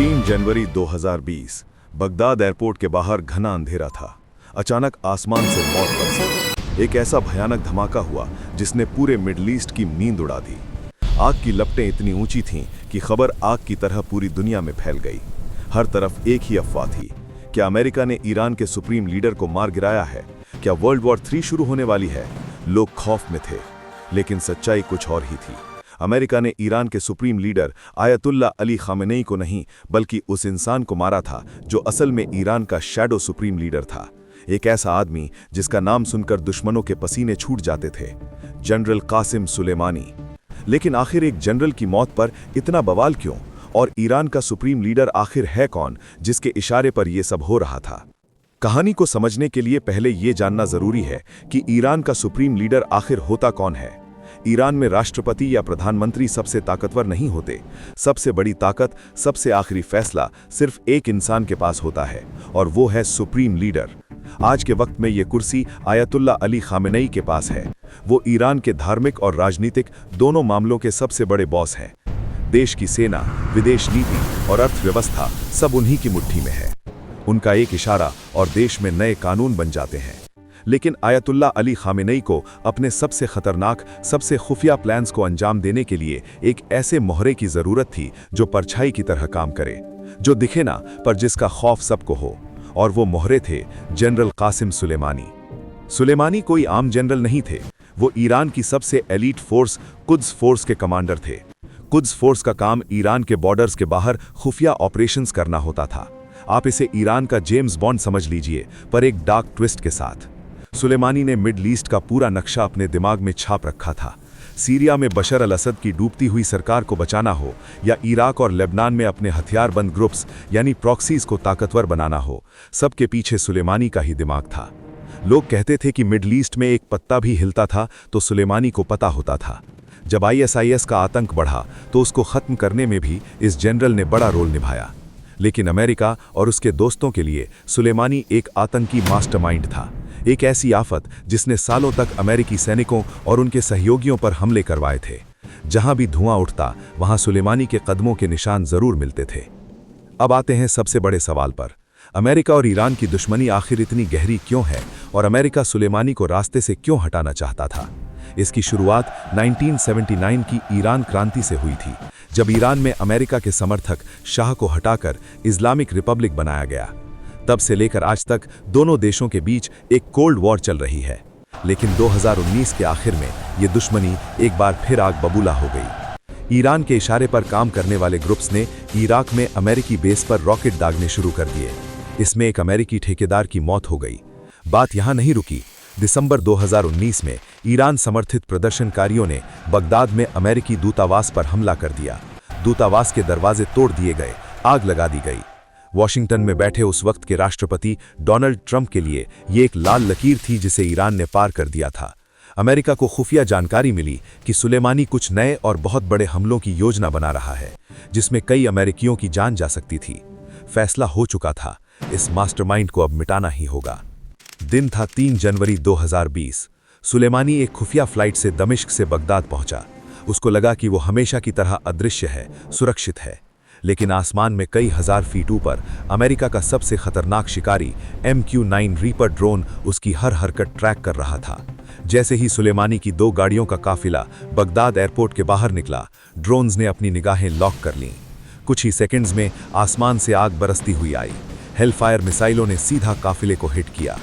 3 जनवरी 2020 Baghdad airport के बाहर घना अंधेरा था। अचानक आसमान से मौत बरसी। एक ऐसा भयानक धमाका हुआ जिसने पूरे मिडल ईस्ट की नींद उड़ा दी। आग की लपटें इतनी ऊंची थीं कि खबर आग की तरह पूरी दुनिया में फैल गई। हर तरफ एक ही अफवाह थी, क्या अमेरिका ने ईरान के सुप्रीम लीडर को मार गिराया है? क्या वर्ल्ड वॉर 3 शुरू होने वाली है? लोग खौफ में थे, लेकिन सच्चाई कुछ और ही थी। अमेरिका ने ईरान के supreme leader ayatollah Ali Khamenei को नहीं, बल्कि उस इंसान को मारा था जो असल में ईरान का शैडो सुप्रीम लीडर था। एक ऐसा आदमी जिसका नाम सुनकर दुश्मनों के पसीने छूट जाते थे, जनरल कासिम सुलेमानी। लेकिन आखिर एक जनरल की मौत पर इतना बवाल क्यों? और ईरान का सुप्रीम लीडर आखिर है कौन जिसके इशारे पर यह सब हो रहा था? कहानी को समझने के लिए पहले यह जानना जरूरी है कि ईरान का सुप्रीम लीडर आखिर होता कौन है। ईरान में राष्ट्रपति या प्रधानमंत्री सबसे ताकतवर नहीं होते। सबसे बड़ी ताकत, सबसे आखिरी फैसला सिर्फ एक इंसान के पास होता है, और वो है सुप्रीम लीडर। आज के वक्त में ये कुर्सी आयतुल्ला अली खामेनेई के पास है। वो ईरान के धार्मिक और राजनीतिक दोनों मामलों के सबसे बड़े बॉस हैं। देश की सेना, विदेश नीति और अर्थव्यवस्था सब उन्हीं की मुट्ठी में है। उनका एक इशारा और देश में नए कानून बन जाते हैं। लेकिन आयतुल्ला अली खामेनेई को अपने सबसे खतरनाक, सबसे खुफिया प्लान्स को अंजाम देने के लिए एक ऐसे मोहरे की जरूरत थी जो परछाई की तरह काम करे, जो दिखे ना पर जिसका खौफ सबको हो। और वो मोहरे थे जनरल कासिम सुलेमानी। सुलेमानी कोई आम जनरल नहीं थे। वो ईरान की सबसे एलीट फोर्स कुद्स फोर्स के कमांडर थे। कुद्स फोर्स का काम ईरान के बॉर्डर्स के बाहर खुफिया ऑपरेशंस करना होता था। आप इसे ईरान का जेम्स बॉन्ड समझ लीजिए, पर एक डार्क ट्विस्ट के साथ। सुलेमानी ने मिडल ईस्ट का पूरा नक्शा अपने दिमाग में छाप रखा था। सीरिया में बशर अल असद की डूबती हुई सरकार को बचाना हो, या इराक और लेबनान में अपने हथियारबंद ग्रुप्स यानी प्रॉक्सीज को ताकतवर बनाना हो, सबके पीछे सुलेमानी का ही दिमाग था। लोग कहते थे कि मिडल ईस्ट में एक पत्ता भी हिलता था तो सुलेमानी को पता होता था। जब ISIS का आतंक बढ़ा तो उसको खत्म करने में भी इस जनरल ने बड़ा रोल निभाया। लेकिन अमेरिका और उसके दोस्तों के लिए सुलेमानी एक आतंकी मास्टरमाइंड था, एक ऐसी आफत जिसने सालों तक अमेरिकी सैनिकों और उनके सहयोगियों पर हमले करवाए थे। जहां भी धुआं उठता वहां सुलेमानी के कदमों के निशान जरूर मिलते थे। अब आते हैं सबसे बड़े सवाल पर। अमेरिका और ईरान की दुश्मनी आखिर इतनी गहरी क्यों है, और अमेरिका सुलेमानी को रास्ते से क्यों हटाना चाहता था? इसकी शुरुआत 1979 की ईरान क्रांति से हुई थी, जब ईरान में अमेरिका के समर्थक शाह को हटाकर इस्लामिक रिपब्लिक बनाया गया। तब से लेकर आज तक दोनों देशों के बीच एक कोल्ड वॉर चल रही है। लेकिन 2019 के आखिर में ये दुश्मनी एक बार फिर आग बबूला हो गई। ईरान के इशारे पर काम करने वाले ग्रुप्स ने इराक में अमेरिकी बेस पर रॉकेट दागने शुरू कर दिए। इसमें एक अमेरिकी ठेकेदार की मौत हो गई। बात यहां नहीं रुकी। दिसंबर 2019 में ईरान समर्थित प्रदर्शनकारियों ने बगदाद में अमेरिकी दूतावास पर हमला कर दिया। दूतावास के दरवाजे तोड़ दिए गए, आग लगा दी गई। वॉशिंगटन में बैठे उस वक्त के राष्ट्रपति डोनाल्ड ट्रंप के लिए ये एक लाल लकीर थी जिसे ईरान ने पार कर दिया था। अमेरिका को खुफिया जानकारी मिली कि सुलेमानी कुछ नए और बहुत बड़े हमलों की योजना बना रहा है, जिसमें कई अमेरिकियों की जान जा सकती थी। फैसला हो चुका था, इस मास्टरमाइंड को अब मिटाना ही होगा। दिन था 3 जनवरी 2020। सुलेमानी एक खुफिया फ्लाइट से दमिश्क से बगदाद पहुंचा। उसको लगा कि वो हमेशा की तरह अदृश्य है, सुरक्षित है। लेकिन आसमान में कई हजार फीट ऊपर अमेरिका का सबसे खतरनाक शिकारी MQ-9 रीपर ड्रोन उसकी हर हरकत ट्रैक कर रहा था। जैसे ही सुलेमानी की 2 गाड़ियों का काफिला बगदाद एयरपोर्ट के बाहर निकला, ड्रोन्स ने अपनी निगाहें लॉक कर लीं। कुछ ही सेकंड्स में आसमान से आग बरसती हुई आई। हेलफायर मिसाइलों ने सीधा काफिले को हिट किया।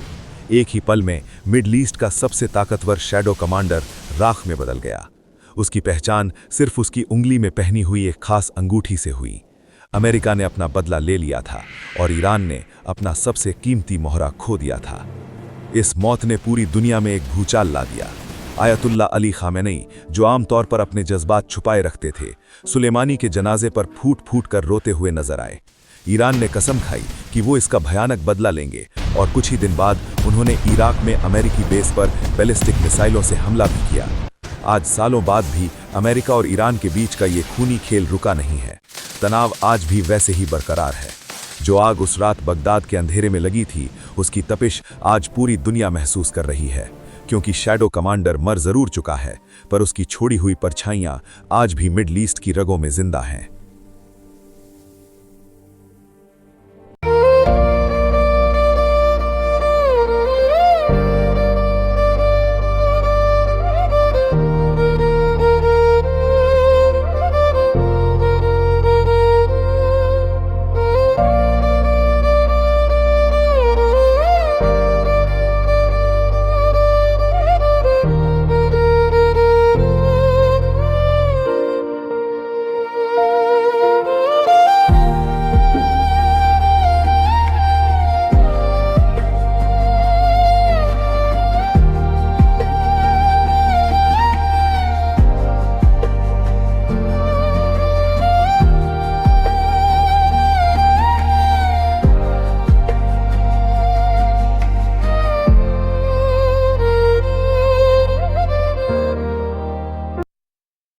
एक ही पल में मिडल ईस्ट का सबसे ताकतवर शैडो कमांडर राख में बदल गया। उसकी पहचान सिर्फ उसकी उंगली में पहनी हुई एक खास अंगूठी से हुई। अमेरिका ने अपना बदला ले लिया था और ईरान ने अपना सबसे कीमती मोहरा खो दिया था। इस मौत ने पूरी दुनिया में एक भूचाल ला दिया। आयतुल्ला अली खामेनेई, जो आमतौर पर अपने जज्बात छुपाए रखते थे, सुलेमानी के जनाजे पर फूट फूट कर रोते हुए नजर आए। ईरान ने कसम खाई कि वो इसका भयानक बदला लेंगे, और कुछ ही दिन बाद उन्होंने इराक में अमेरिकी बेस पर बैलिस्टिक मिसाइलों से हमला भी किया। आज सालों बाद भी अमेरिका और ईरान के बीच का ये खूनी खेल रुका नहीं है। तनाव आज भी वैसे ही बरकरार है। जो आग उस रात बगदाद के अंधेरे में लगी थी, उसकी तपिश आज पूरी दुनिया महसूस कर रही है। क्योंकि शैडो कमांडर मर जरूर चुका है, पर उसकी छोड़ी हुई परछाइयां आज भी मिडल ईस्ट की रगों में जिंदा हैं।